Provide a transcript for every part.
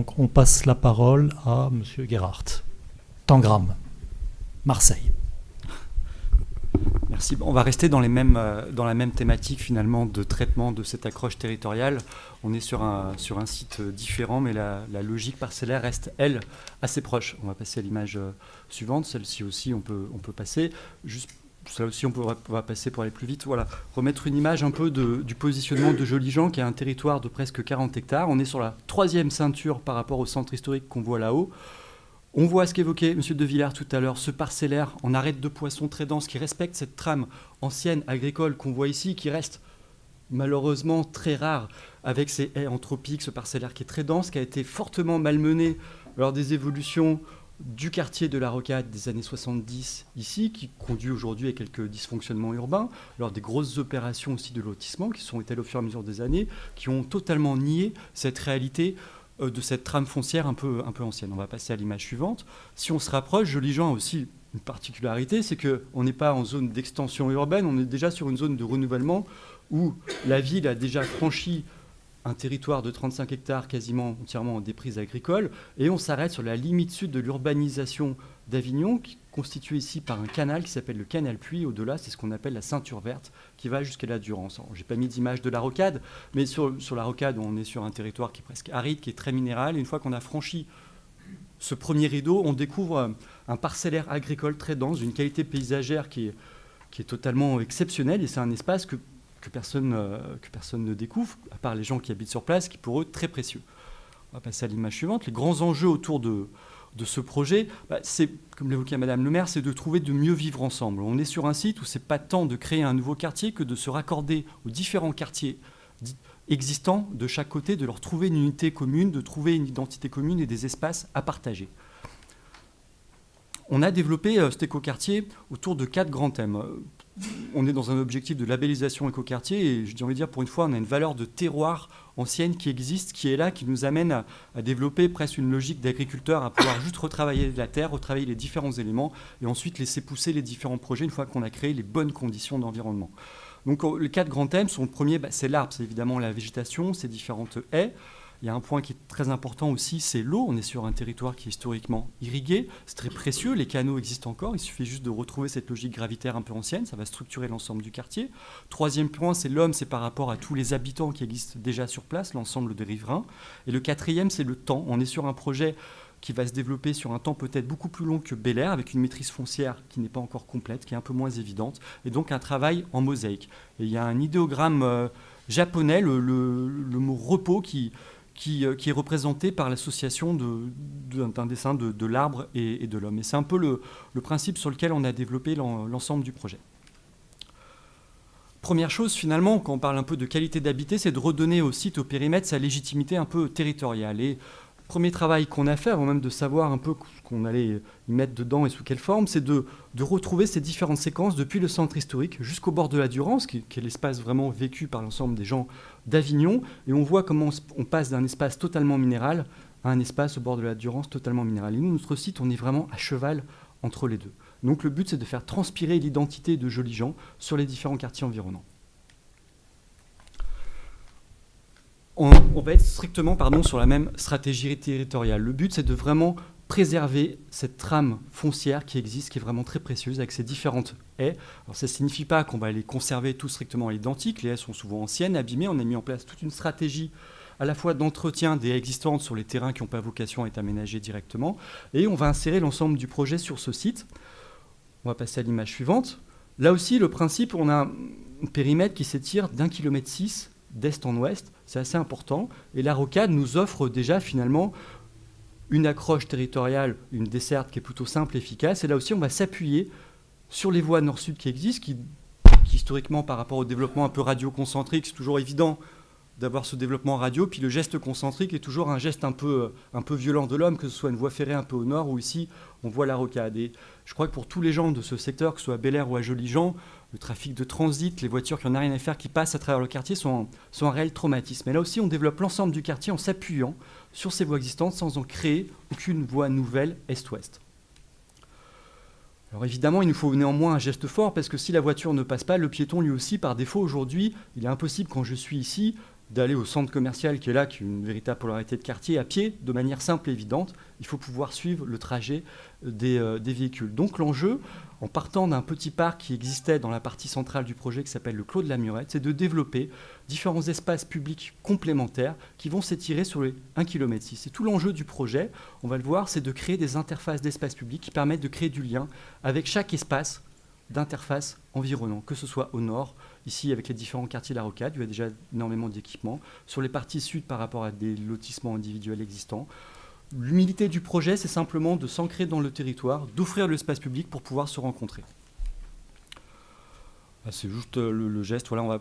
Donc on passe la parole à Monsieur Gerhardt. Tangram, Marseille. Merci. On va rester dans la même thématique finalement de traitement de cette accroche territoriale. On est sur un site différent, mais la logique parcellaire reste, elle, assez proche. On va passer à l'image suivante. Celle-ci aussi, on peut passer. Juste, celle aussi, on va passer pour aller plus vite. Voilà. Remettre une image un peu du positionnement de Joligean, qui est un territoire de presque 40 hectares. On est sur la 3e ceinture par rapport au centre historique qu'on voit là-haut. On voit ce qu'évoquait M. De Villers tout à l'heure, ce parcellaire en arête de poisson très dense qui respecte cette trame ancienne agricole qu'on voit ici, qui reste malheureusement très rare avec ces haies anthropiques, ce parcellaire qui est très dense, qui a été fortement malmené lors des évolutions du quartier de la Rocade des années 70 ici, qui conduit aujourd'hui à quelques dysfonctionnements urbains, lors des grosses opérations aussi de lotissement qui sont étalées au fur et à mesure des années, qui ont totalement nié cette réalité de cette trame foncière un peu ancienne. On va passer à l'image suivante. Si on se rapproche, Joligean a aussi une particularité, c'est qu'on n'est pas en zone d'extension urbaine, on est déjà sur une zone de renouvellement où la ville a déjà franchi un territoire de 35 hectares quasiment entièrement en déprise agricole, et on s'arrête sur la limite sud de l'urbanisation d'Avignon, qui est constituée ici par un canal qui s'appelle le canal Puy. Au-delà, c'est ce qu'on appelle la ceinture verte, qui va jusqu'à la Durance. Je n'ai pas mis d'image de la Rocade, mais sur la Rocade, on est sur un territoire qui est presque aride, qui est très minéral, et une fois qu'on a franchi ce premier rideau, on découvre un parcellaire agricole très dense, d'une qualité paysagère qui est totalement exceptionnelle, et c'est un espace que personne ne découvre, à part les gens qui habitent sur place, qui pour eux très précieux. On va passer à l'image suivante. Les grands enjeux autour de ce projet, c'est, comme l'évoquait Madame le maire, c'est de trouver de mieux vivre ensemble. On est sur un site où c'est pas tant de créer un nouveau quartier que de se raccorder aux différents quartiers existants de chaque côté, de leur trouver une unité commune, de trouver une identité commune et des espaces à partager. On a développé cet écoquartier autour de 4 grands thèmes. On est dans un objectif de labellisation écoquartier et j'ai envie de dire, pour une fois, on a une valeur de terroir ancienne qui existe, qui est là, qui nous amène à développer presque une logique d'agriculteur, à pouvoir juste retravailler la terre, retravailler les différents éléments et ensuite laisser pousser les différents projets une fois qu'on a créé les bonnes conditions d'environnement. Donc les 4 grands thèmes sont, le premier, c'est l'arbre, c'est évidemment la végétation, ces différentes haies. Il y a un point qui est très important aussi, c'est l'eau. On est sur un territoire qui est historiquement irrigué. C'est très précieux, les canaux existent encore. Il suffit juste de retrouver cette logique gravitaire un peu ancienne. Ça va structurer l'ensemble du quartier. Troisième point, c'est l'homme, c'est par rapport à tous les habitants qui existent déjà sur place, l'ensemble des riverains. Et le quatrième, c'est le temps. On est sur un projet qui va se développer sur un temps peut-être beaucoup plus long que Bel Air, avec une maîtrise foncière qui n'est pas encore complète, qui est un peu moins évidente, et donc un travail en mosaïque. Et il y a un idéogramme japonais, le mot repos, qui est représenté par l'association d'un dessin de l'arbre et de l'homme. Et c'est un peu le principe sur lequel on a développé l'ensemble du projet. Première chose, finalement, quand on parle un peu de qualité d'habiter, c'est de redonner au site, au périmètre, sa légitimité un peu territoriale. Et premier travail qu'on a fait, avant même de savoir un peu ce qu'on allait y mettre dedans et sous quelle forme, c'est de retrouver ces différentes séquences depuis le centre historique jusqu'au bord de la Durance, qui est l'espace vraiment vécu par l'ensemble des gens d'Avignon. Et on voit comment on passe d'un espace totalement minéral à un espace au bord de la Durance totalement minéral. Et nous, notre site, on est vraiment à cheval entre les deux. Donc le but, c'est de faire transpirer l'identité de Joligean sur les différents quartiers environnants. On va être strictement sur la même stratégie territoriale. Le but, c'est de vraiment préserver cette trame foncière qui existe, qui est vraiment très précieuse, avec ces différentes haies. Alors, ça ne signifie pas qu'on va les conserver tout strictement identiques. Les haies sont souvent anciennes, abîmées. On a mis en place toute une stratégie à la fois d'entretien des haies existantes sur les terrains qui n'ont pas vocation à être aménagés directement. Et on va insérer l'ensemble du projet sur ce site. On va passer à l'image suivante. Là aussi, le principe, on a un périmètre qui s'étire d'1,6 km d'est en ouest, c'est assez important. Et la Rocade nous offre déjà finalement une accroche territoriale, une desserte qui est plutôt simple et efficace. Et là aussi, on va s'appuyer sur les voies nord-sud qui existent, qui historiquement, par rapport au développement un peu radio-concentrique, c'est toujours évident d'avoir ce développement radio. Puis le geste concentrique est toujours un geste un peu violent de l'homme, que ce soit une voie ferrée un peu au nord ou ici, on voit la Rocade. Et je crois que pour tous les gens de ce secteur, que ce soit à Bel Air ou à Joligean, le trafic de transit, les voitures qui n'en ont rien à faire, qui passent à travers le quartier, sont un réel traumatisme. Et là aussi, on développe l'ensemble du quartier en s'appuyant sur ces voies existantes sans en créer aucune voie nouvelle est-ouest. Alors évidemment, il nous faut néanmoins un geste fort, parce que si la voiture ne passe pas, le piéton lui aussi, par défaut, aujourd'hui, il est impossible, quand je suis ici, d'aller au centre commercial qui est là, qui est une véritable polarité de quartier, à pied, de manière simple et évidente. Il faut pouvoir suivre le trajet des véhicules. Donc l'enjeu, en partant d'un petit parc qui existait dans la partie centrale du projet qui s'appelle le Clos de la Murette, c'est de développer différents espaces publics complémentaires qui vont s'étirer sur les 1,6 km. C'est tout l'enjeu du projet, on va le voir, c'est de créer des interfaces d'espaces publics qui permettent de créer du lien avec chaque espace d'interface environnant, que ce soit au nord, ici avec les différents quartiers de la Rocade, il y a déjà énormément d'équipements, sur les parties sud par rapport à des lotissements individuels existants. L'humilité du projet, c'est simplement de s'ancrer dans le territoire, d'offrir l'espace public pour pouvoir se rencontrer. C'est juste le geste, voilà,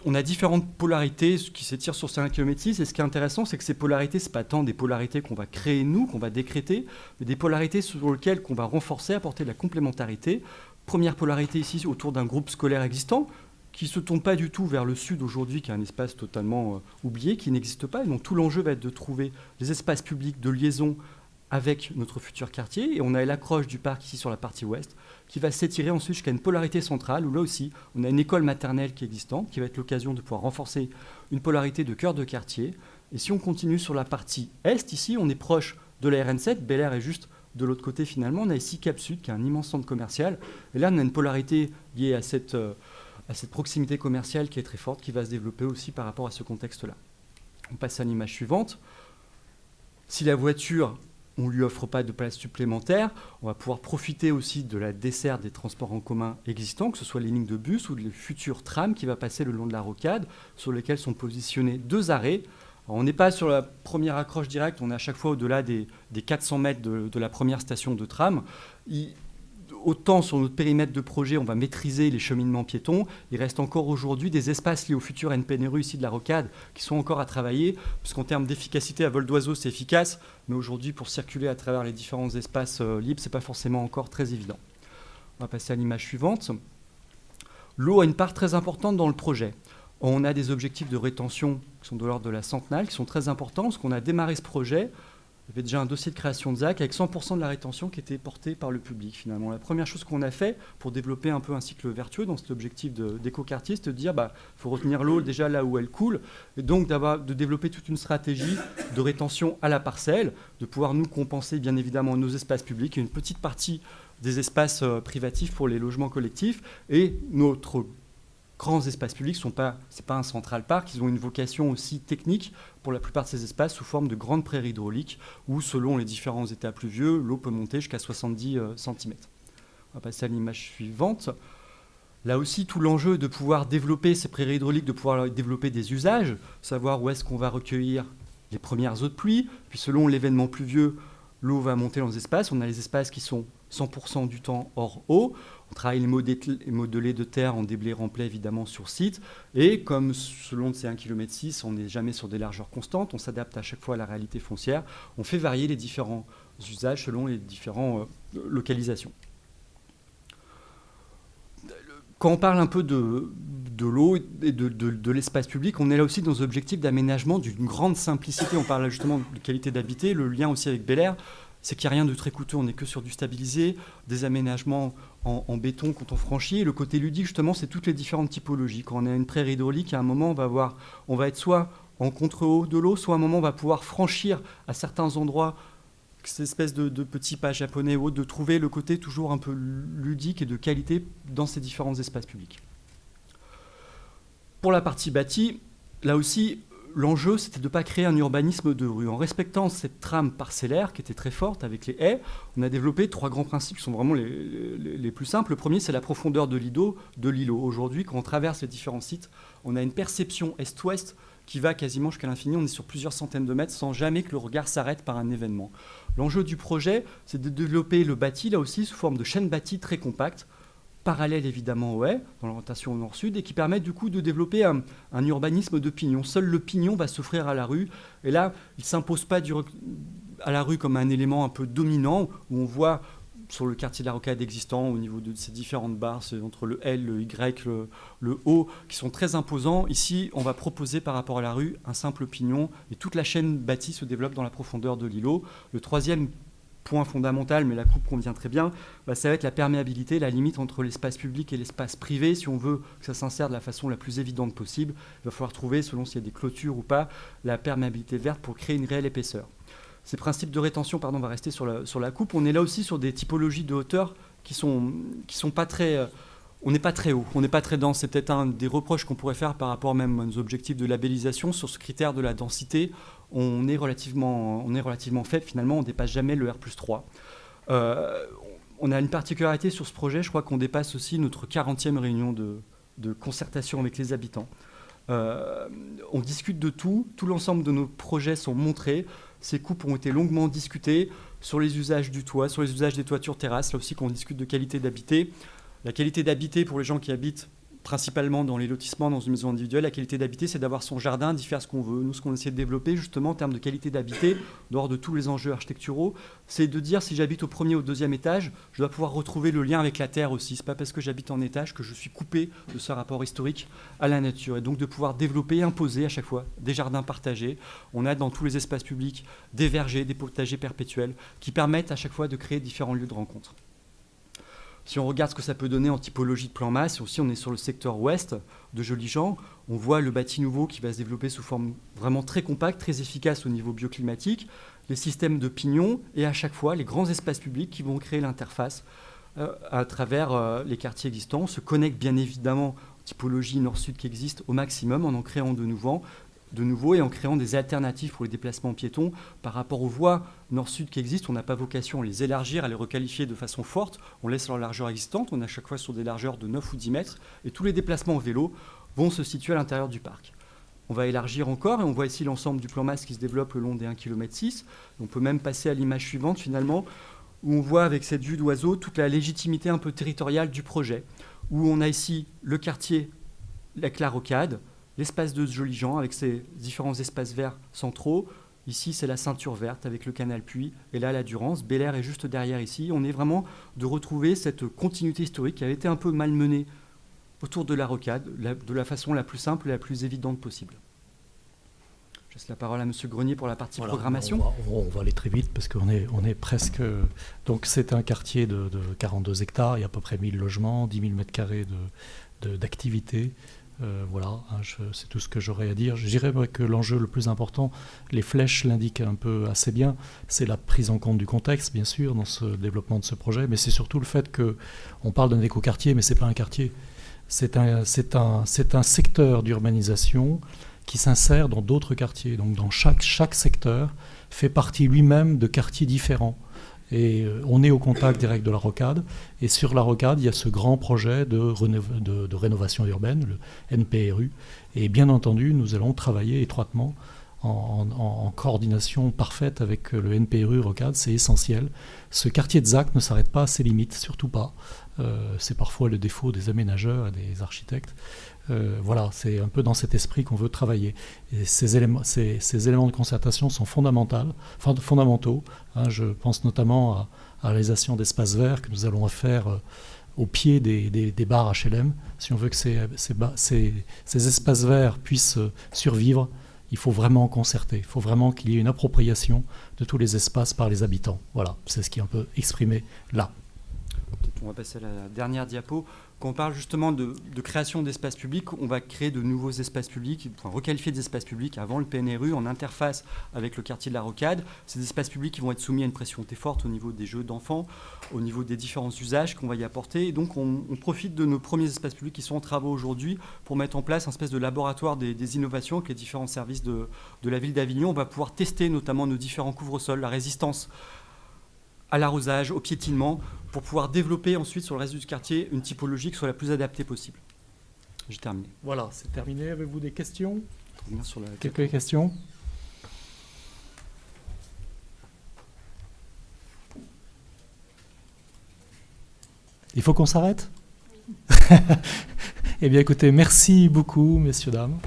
on a différentes polarités qui s'étirent sur ces 1,6 km, et ce qui est intéressant, c'est que ces polarités, ce n'est pas tant des polarités qu'on va créer nous, qu'on va décréter, mais des polarités sur lesquelles qu'on va renforcer, apporter de la complémentarité. Première polarité ici autour d'un groupe scolaire existant, qui ne se tourne pas du tout vers le sud aujourd'hui, qui est un espace totalement oublié, qui n'existe pas. Et donc tout l'enjeu va être de trouver des espaces publics de liaison avec notre futur quartier. Et on a l'accroche du parc ici sur la partie ouest, qui va s'étirer ensuite jusqu'à une polarité centrale, où là aussi, on a une école maternelle qui est existante, qui va être l'occasion de pouvoir renforcer une polarité de cœur de quartier. Et si on continue sur la partie est, ici, on est proche de la RN7, Bel Air est juste de l'autre côté finalement. On a ici Cap Sud, qui est un immense centre commercial. Et là, on a une polarité liée à cette proximité commerciale qui est très forte, qui va se développer aussi par rapport à ce contexte-là. On passe à l'image suivante. Si la voiture, on ne lui offre pas de place supplémentaire, on va pouvoir profiter aussi de la desserte des transports en commun existants, que ce soit les lignes de bus ou les futurs trams qui va passer le long de la Rocade, sur lesquels sont positionnés 2 arrêts. Alors, on n'est pas sur la première accroche directe, on est à chaque fois au-delà des 400 mètres de la première station de tram. Autant sur notre périmètre de projet, on va maîtriser les cheminements piétons. Il reste encore aujourd'hui des espaces liés au futur NPNRU ici de la Rocade qui sont encore à travailler, puisqu'en termes d'efficacité à vol d'oiseau, c'est efficace, mais aujourd'hui, pour circuler à travers les différents espaces libres, ce n'est pas forcément encore très évident. On va passer à l'image suivante. L'eau a une part très importante dans le projet. On a des objectifs de rétention qui sont de l'ordre de la centenale, qui sont très importants, parce qu'on a démarré ce projet. Il y avait déjà un dossier de création de ZAC avec 100% de la rétention qui était portée par le public, finalement. La première chose qu'on a fait pour développer un peu un cycle vertueux dans cet objectif d'éco-quartier, c'est de dire qu'il faut retenir l'eau déjà là où elle coule, et donc de développer toute une stratégie de rétention à la parcelle, de pouvoir nous compenser bien évidemment nos espaces publics et une petite partie des espaces privatifs pour les logements collectifs, et notre grands espaces publics, ce n'est pas un central park, ils ont une vocation aussi technique pour la plupart de ces espaces sous forme de grandes prairies hydrauliques où, selon les différents états pluvieux, l'eau peut monter jusqu'à 70 cm. On va passer à l'image suivante. Là aussi, tout l'enjeu est de pouvoir développer ces prairies hydrauliques, de pouvoir développer des usages, savoir où est-ce qu'on va recueillir les premières eaux de pluie, puis selon l'événement pluvieux, l'eau va monter dans les espaces. On a les espaces qui sont 100% du temps hors eau. On travaille les modelés de terre en déblai rempli évidemment sur site. Et comme selon ces 1,6 km, on n'est jamais sur des largeurs constantes, on s'adapte à chaque fois à la réalité foncière. On fait varier les différents usages selon les différentes localisations. Quand on parle un peu de l'eau et de l'espace public, on est là aussi dans un objectif d'aménagement d'une grande simplicité. On parle justement de qualité d'habiter, le lien aussi avec Bel Air, c'est qu'il n'y a rien de très coûteux, on n'est que sur du stabilisé, des aménagements en béton quand on franchit. Et le côté ludique, justement, c'est toutes les différentes typologies. Quand on a une prairie hydraulique, à un moment, on va être soit en contre-haut de l'eau, soit à un moment, on va pouvoir franchir à certains endroits cette espèce de petits pas japonais ou autres, de trouver le côté toujours un peu ludique et de qualité dans ces différents espaces publics. Pour la partie bâtie, là aussi, l'enjeu, c'était de ne pas créer un urbanisme de rue. En respectant cette trame parcellaire qui était très forte avec les haies, on a développé 3 grands principes qui sont vraiment les plus simples. Le premier, c'est la profondeur de l'îlot. Aujourd'hui, quand on traverse les différents sites, on a une perception est-ouest qui va quasiment jusqu'à l'infini. On est sur plusieurs centaines de mètres sans jamais que le regard s'arrête par un événement. L'enjeu du projet, c'est de développer le bâti, là aussi, sous forme de chaîne bâtie très compacte, parallèle évidemment aux haies, dans l'orientation au nord-sud, et qui permettent du coup de développer un urbanisme de pignon. Seul le pignon va s'offrir à la rue, et là, il ne s'impose pas à la rue comme un élément un peu dominant, où on voit sur le quartier de la Rocade existant, au niveau de ces différentes barres, c'est entre le L, le Y, le O, qui sont très imposants. Ici, on va proposer par rapport à la rue un simple pignon, et toute la chaîne bâtie se développe dans la profondeur de l'îlot. Le troisième point fondamental, mais la coupe convient très bien, ça va être la perméabilité, la limite entre l'espace public et l'espace privé. Si on veut que ça s'insère de la façon la plus évidente possible, il va falloir trouver, selon s'il y a des clôtures ou pas, la perméabilité verte pour créer une réelle épaisseur. Ces principes de rétention, on va rester sur la coupe. On est là aussi sur des typologies de hauteur qui sont pas très... on n'est pas très haut, on n'est pas très dense. C'est peut-être un des reproches qu'on pourrait faire par rapport même aux objectifs de labellisation. Sur ce critère de la densité, on est relativement faible. Finalement, on ne dépasse jamais le R+3. On a une particularité sur ce projet. Je crois qu'on dépasse aussi notre 40e réunion de concertation avec les habitants. On discute de tout. Tout l'ensemble de nos projets sont montrés. Ces coupes ont été longuement discutées sur les usages du toit, sur les usages des toitures terrasses. Là aussi, quand on discute de qualité d'habiter. La qualité d'habiter pour les gens qui habitent principalement dans les lotissements, dans une maison individuelle, la qualité d'habiter, c'est d'avoir son jardin, d'y faire ce qu'on veut. Nous, ce qu'on essaie de développer, justement, en termes de qualité d'habiter, dehors de tous les enjeux architecturaux, c'est de dire, si j'habite au premier ou au deuxième étage, je dois pouvoir retrouver le lien avec la terre aussi. Ce n'est pas parce que j'habite en étage que je suis coupé de ce rapport historique à la nature. Et donc, de pouvoir développer, imposer à chaque fois des jardins partagés. On a dans tous les espaces publics des vergers, des potagers perpétuels qui permettent à chaque fois de créer différents lieux de rencontre. Si on regarde ce que ça peut donner en typologie de plan masse, aussi on est sur le secteur ouest de Jolies-Jean, on voit le bâti nouveau qui va se développer sous forme vraiment très compacte, très efficace au niveau bioclimatique, les systèmes de pignons et à chaque fois les grands espaces publics qui vont créer l'interface à travers les quartiers existants. On se connecte bien évidemment aux typologies nord-sud qui existent au maximum en créant de nouveau et en créant des alternatives pour les déplacements piétons par rapport aux voies nord-sud qui existent. On n'a pas vocation à les élargir, à les requalifier de façon forte. On laisse leur largeur existante. On est à chaque fois sur des largeurs de 9 ou 10 mètres. Et tous les déplacements au vélo vont se situer à l'intérieur du parc. On va élargir encore et on voit ici l'ensemble du plan masse qui se développe le long des 1,6 km. On peut même passer à l'image suivante finalement, où on voit avec cette vue d'oiseau toute la légitimité un peu territoriale du projet, où on a ici le quartier, la Rocade, l'espace de Jolies-Jean avec ses différents espaces verts centraux. Ici, c'est la ceinture verte avec le canal Puy. Et là, la Durance. Bel Air est juste derrière ici. On est vraiment de retrouver cette continuité historique qui avait été un peu malmenée autour de la Rocade, de la façon la plus simple et la plus évidente possible. Je laisse la parole à M. Grenier pour la partie programmation. On va aller très vite parce qu'on est presque... Donc, c'est un quartier de 42 hectares. Il y a à peu près 1000 logements, 10 000 m² d'activité. Voilà, c'est tout ce que j'aurais à dire. Je dirais que l'enjeu le plus important, les flèches l'indiquent un peu assez bien, c'est la prise en compte du contexte, bien sûr, dans ce développement de ce projet, mais c'est surtout le fait qu'on parle d'un écoquartier, mais ce n'est pas un quartier. C'est un secteur d'urbanisation qui s'insère dans d'autres quartiers. Donc dans chaque secteur fait partie lui-même de quartiers différents. Et on est au contact direct de la Rocade. Et sur la Rocade, il y a ce grand projet de rénovation urbaine, le NPRU. Et bien entendu, nous allons travailler étroitement en coordination parfaite avec le NPRU Rocade. C'est essentiel. Ce quartier de ZAC ne s'arrête pas à ses limites, surtout pas. C'est parfois le défaut des aménageurs et des architectes. Voilà, c'est un peu dans cet esprit qu'on veut travailler. Et ces éléments de concertation sont fondamentaux. Je pense notamment à la réalisation d'espaces verts que nous allons faire au pied des bars HLM. Si on veut que ces espaces verts puissent survivre, il faut vraiment concerter. Il faut vraiment qu'il y ait une appropriation de tous les espaces par les habitants. Voilà, c'est ce qui est un peu exprimé là. On va passer à la dernière diapo. Quand on parle justement de création d'espaces publics, on va créer de nouveaux espaces publics, enfin requalifier des espaces publics avant le PNRU en interface avec le quartier de la Rocade. Ces espaces publics qui vont être soumis à une pression très forte au niveau des jeux d'enfants, au niveau des différents usages qu'on va y apporter. Et donc on profite de nos premiers espaces publics qui sont en travaux aujourd'hui pour mettre en place un espèce de laboratoire des innovations avec les différents services de la ville d'Avignon. On va pouvoir tester notamment nos différents couvre-sols, la résistance à l'arrosage, au piétinement, pour pouvoir développer ensuite sur le reste du quartier une typologie qui soit la plus adaptée possible. J'ai terminé. Voilà, c'est terminé. Avez-vous des questions ? Sur Quelques questions ? Il faut qu'on s'arrête ? Eh bien écoutez, merci beaucoup, messieurs, dames.